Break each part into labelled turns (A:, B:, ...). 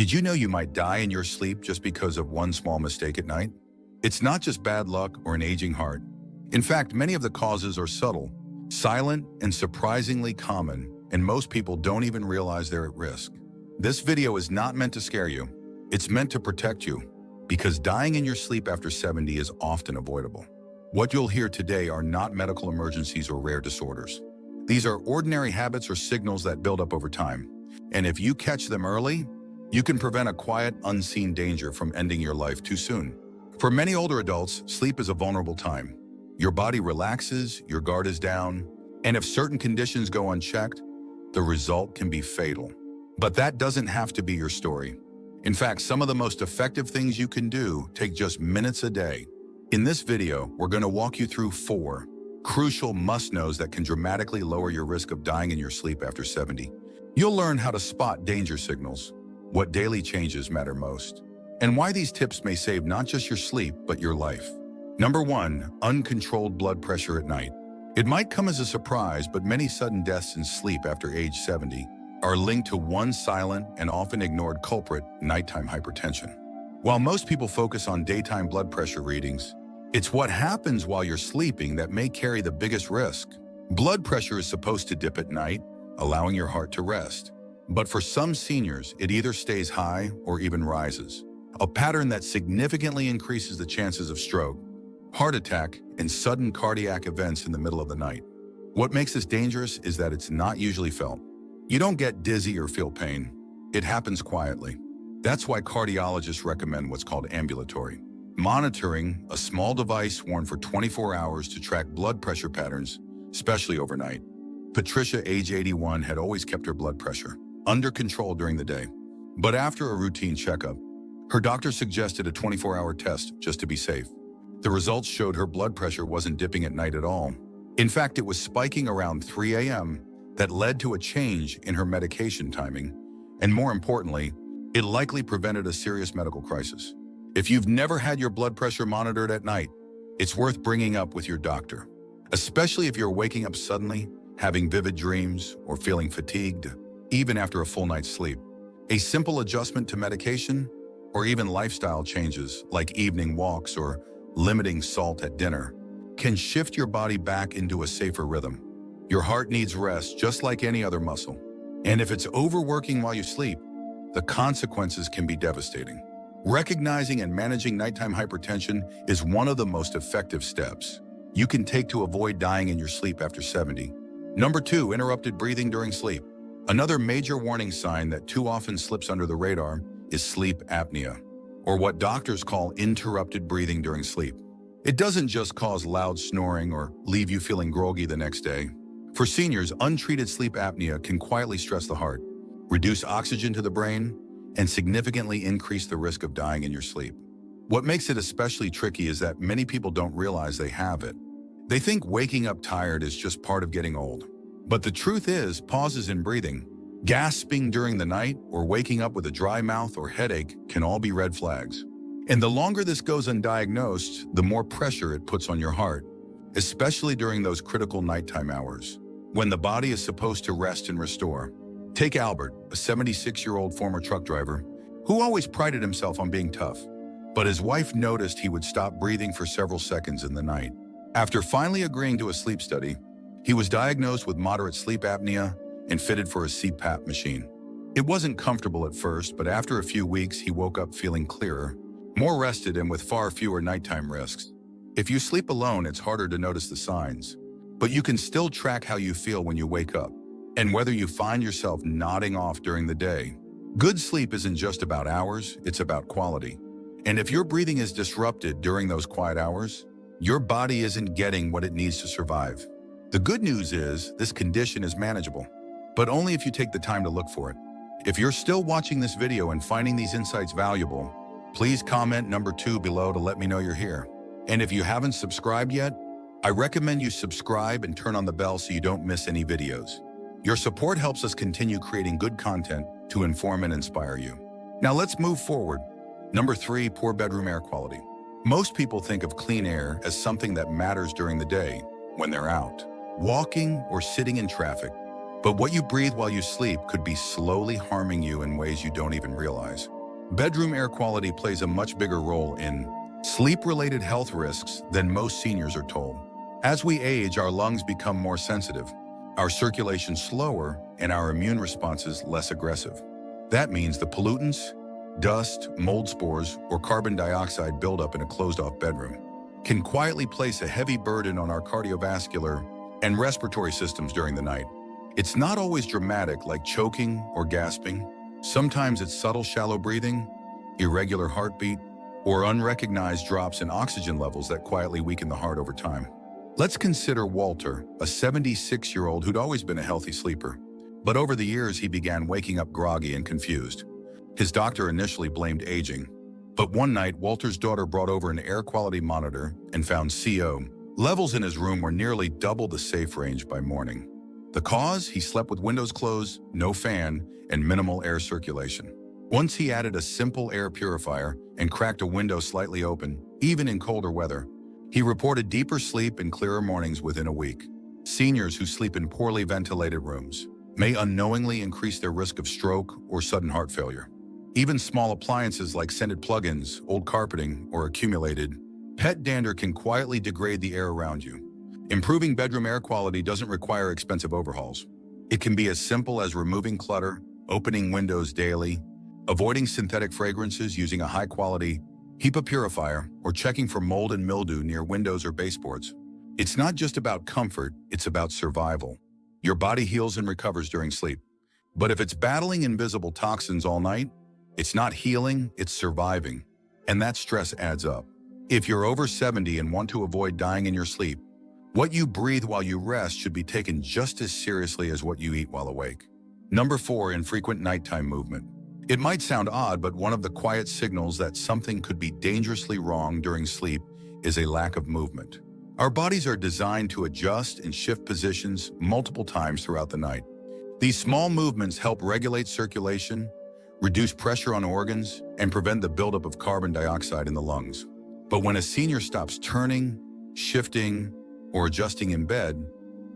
A: Did you know you might die in your sleep just because of one small mistake at night? It's not just bad luck or an aging heart. In fact, many of the causes are subtle, silent, and surprisingly common, and most people don't even realize they're at risk. This video is not meant to scare you. It's meant to protect you, because dying in your sleep after 70 is often avoidable. What you'll hear today are not medical emergencies or rare disorders. These are ordinary habits or signals that build up over time. And if you catch them early, you can prevent a quiet, unseen danger from ending your life too soon. For many older adults, sleep is a vulnerable time. Your body relaxes, your guard is down, and if certain conditions go unchecked, the result can be fatal. But that doesn't have to be your story. In fact, some of the most effective things you can do take just minutes a day. In this video, we're going to walk you through 4 crucial must-knows that can dramatically lower your risk of dying in your sleep after 70. You'll learn how to spot danger signals, what daily changes matter most, and why these tips may save not just your sleep, but your life. Number 1, uncontrolled blood pressure at night. It might come as a surprise, but many sudden deaths in sleep after age 70 are linked to one silent and often ignored culprit, nighttime hypertension. While most people focus on daytime blood pressure readings, it's what happens while you're sleeping that may carry the biggest risk. Blood pressure is supposed to dip at night, allowing your heart to rest. But for some seniors, it either stays high or even rises, a pattern that significantly increases the chances of stroke, heart attack, and sudden cardiac events in the middle of the night. What makes this dangerous is that it's not usually felt. You don't get dizzy or feel pain. It happens quietly. That's why cardiologists recommend what's called ambulatory monitoring, a small device worn for 24 hours to track blood pressure patterns, especially overnight. Patricia, age 81, had always kept her blood pressure under control during the day. But after a routine checkup, her doctor suggested a 24-hour test just to be safe. The results showed her blood pressure wasn't dipping at night at all. In fact, it was spiking around 3 a.m. that led to a change in her medication timing. And more importantly, it likely prevented a serious medical crisis. If you've never had your blood pressure monitored at night, it's worth bringing up with your doctor, especially if you're waking up suddenly, having vivid dreams, or feeling fatigued, even after a full night's sleep. A simple adjustment to medication, or even lifestyle changes like evening walks or limiting salt at dinner, can shift your body back into a safer rhythm. Your heart needs rest just like any other muscle. And if it's overworking while you sleep, the consequences can be devastating. Recognizing and managing nighttime hypertension is one of the most effective steps you can take to avoid dying in your sleep after 70. Number 2, interrupted breathing during sleep. Another major warning sign that too often slips under the radar is sleep apnea, or what doctors call interrupted breathing during sleep. It doesn't just cause loud snoring or leave you feeling groggy the next day. For seniors, untreated sleep apnea can quietly stress the heart, reduce oxygen to the brain, and significantly increase the risk of dying in your sleep. What makes it especially tricky is that many people don't realize they have it. They think waking up tired is just part of getting old. But the truth is, pauses in breathing, gasping during the night, or waking up with a dry mouth or headache can all be red flags. And the longer this goes undiagnosed, the more pressure it puts on your heart, especially during those critical nighttime hours, when the body is supposed to rest and restore. Take Albert, a 76-year-old former truck driver, who always prided himself on being tough. But his wife noticed he would stop breathing for several seconds in the night. After finally agreeing to a sleep study, he was diagnosed with moderate sleep apnea and fitted for a CPAP machine. It wasn't comfortable at first, but after a few weeks, he woke up feeling clearer, more rested, and with far fewer nighttime risks. If you sleep alone, it's harder to notice the signs, but you can still track how you feel when you wake up and whether you find yourself nodding off during the day. Good sleep isn't just about hours, it's about quality. And if your breathing is disrupted during those quiet hours, your body isn't getting what it needs to survive. The good news is this condition is manageable, but only if you take the time to look for it. If you're still watching this video and finding these insights valuable, please comment number 2 below to let me know you're here. And if you haven't subscribed yet, I recommend you subscribe and turn on the bell so you don't miss any videos. Your support helps us continue creating good content to inform and inspire you. Now let's move forward. Number 3, poor bedroom air quality. Most people think of clean air as something that matters during the day when they're out, walking or sitting in traffic. But what you breathe while you sleep could be slowly harming you in ways you don't even realize. Bedroom air quality plays a much bigger role in sleep-related health risks than most seniors are told. As we age, our lungs become more sensitive, our circulation slower, and our immune responses less aggressive. That means the pollutants, dust, mold spores, or carbon dioxide buildup in a closed-off bedroom can quietly place a heavy burden on our cardiovascular and respiratory systems during the night. It's not always dramatic like choking or gasping. Sometimes it's subtle shallow breathing, irregular heartbeat, or unrecognized drops in oxygen levels that quietly weaken the heart over time. Let's consider Walter, a 76-year-old who'd always been a healthy sleeper. But over the years, he began waking up groggy and confused. His doctor initially blamed aging. But one night, Walter's daughter brought over an air quality monitor and found CO. Levels in his room were nearly double the safe range by morning. The cause? He slept with windows closed, no fan, and minimal air circulation. Once he added a simple air purifier and cracked a window slightly open, even in colder weather, he reported deeper sleep and clearer mornings within a week. Seniors who sleep in poorly ventilated rooms may unknowingly increase their risk of stroke or sudden heart failure. Even small appliances like scented plugins, old carpeting, or accumulated pet dander can quietly degrade the air around you. Improving bedroom air quality doesn't require expensive overhauls. It can be as simple as removing clutter, opening windows daily, avoiding synthetic fragrances using a high-quality HEPA purifier, or checking for mold and mildew near windows or baseboards. It's not just about comfort, it's about survival. Your body heals and recovers during sleep. But if it's battling invisible toxins all night, it's not healing, it's surviving. And that stress adds up. If you're over 70 and want to avoid dying in your sleep, what you breathe while you rest should be taken just as seriously as what you eat while awake. Number 4, infrequent nighttime movement. It might sound odd, but one of the quiet signals that something could be dangerously wrong during sleep is a lack of movement. Our bodies are designed to adjust and shift positions multiple times throughout the night. These small movements help regulate circulation, reduce pressure on organs, and prevent the buildup of carbon dioxide in the lungs. But when a senior stops turning, shifting, or adjusting in bed,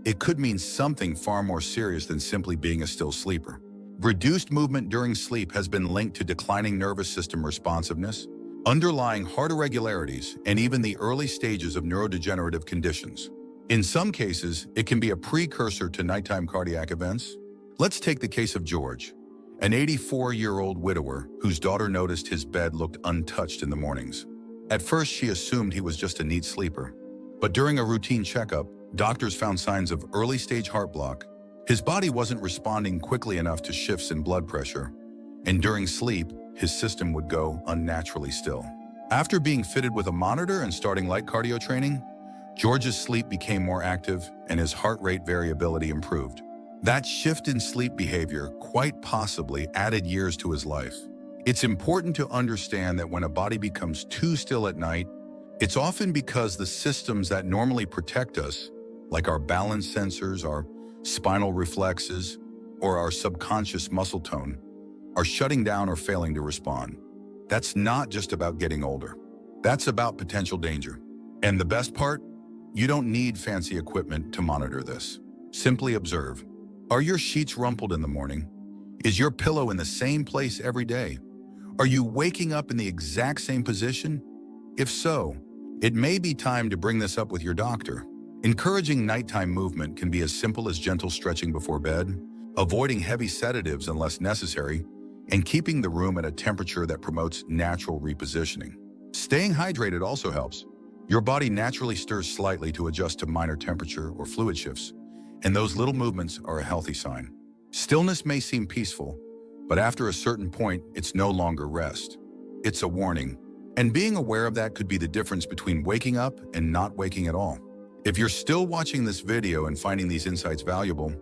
A: it could mean something far more serious than simply being a still sleeper. Reduced movement during sleep has been linked to declining nervous system responsiveness, underlying heart irregularities, and even the early stages of neurodegenerative conditions. In some cases, it can be a precursor to nighttime cardiac events. Let's take the case of George, an 84-year-old widower whose daughter noticed his bed looked untouched in the mornings. At first, she assumed he was just a neat sleeper. But during a routine checkup, doctors found signs of early-stage heart block. His body wasn't responding quickly enough to shifts in blood pressure, and during sleep, his system would go unnaturally still. After being fitted with a monitor and starting light cardio training, George's sleep became more active and his heart rate variability improved. That shift in sleep behavior quite possibly added years to his life. It's important to understand that when a body becomes too still at night, it's often because the systems that normally protect us, like our balance sensors, our spinal reflexes, or our subconscious muscle tone, are shutting down or failing to respond. That's not just about getting older. That's about potential danger. And the best part? You don't need fancy equipment to monitor this. Simply observe. Are your sheets rumpled in the morning? Is your pillow in the same place every day? Are you waking up in the exact same position? If so, it may be time to bring this up with your doctor. Encouraging nighttime movement can be as simple as gentle stretching before bed, avoiding heavy sedatives unless necessary, and keeping the room at a temperature that promotes natural repositioning. Staying hydrated also helps. Your body naturally stirs slightly to adjust to minor temperature or fluid shifts, and those little movements are a healthy sign. Stillness may seem peaceful, but after a certain point, it's no longer rest. It's a warning. And being aware of that could be the difference between waking up and not waking at all. If you're still watching this video and finding these insights valuable,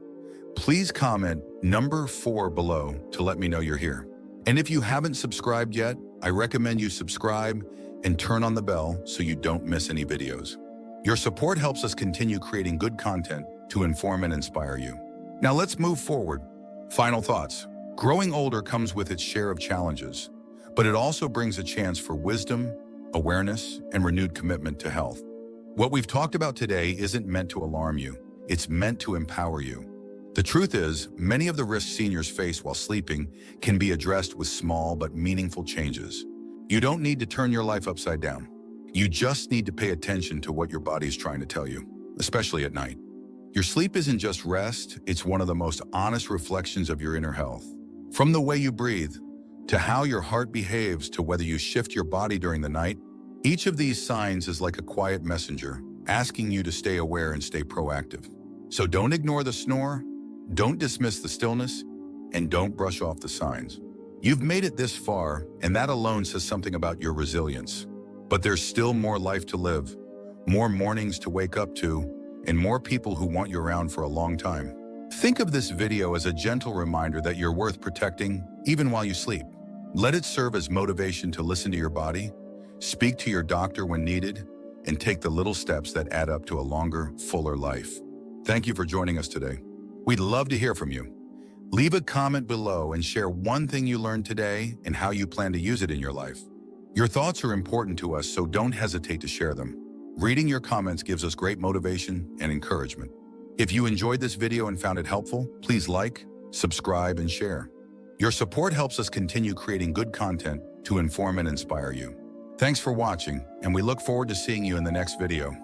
A: please comment number 4 below to let me know you're here. And if you haven't subscribed yet, I recommend you subscribe and turn on the bell so you don't miss any videos. Your support helps us continue creating good content to inform and inspire you. Now let's move forward. Final thoughts. Growing older comes with its share of challenges, but it also brings a chance for wisdom, awareness, and renewed commitment to health. What we've talked about today isn't meant to alarm you. It's meant to empower you. The truth is, many of the risks seniors face while sleeping can be addressed with small but meaningful changes. You don't need to turn your life upside down. You just need to pay attention to what your body is trying to tell you, especially at night. Your sleep isn't just rest, it's one of the most honest reflections of your inner health. From the way you breathe, to how your heart behaves, to whether you shift your body during the night, each of these signs is like a quiet messenger, asking you to stay aware and stay proactive. So don't ignore the snore, don't dismiss the stillness, and don't brush off the signs. You've made it this far, and that alone says something about your resilience. But there's still more life to live, more mornings to wake up to, and more people who want you around for a long time. Think of this video as a gentle reminder that you're worth protecting, even while you sleep. Let it serve as motivation to listen to your body, speak to your doctor when needed, and take the little steps that add up to a longer, fuller life. Thank you for joining us today. We'd love to hear from you. Leave a comment below and share one thing you learned today and how you plan to use it in your life. Your thoughts are important to us, so don't hesitate to share them. Reading your comments gives us great motivation and encouragement. If you enjoyed this video and found it helpful, please like, subscribe, and share. Your support helps us continue creating good content to inform and inspire you. Thanks for watching, and we look forward to seeing you in the next video.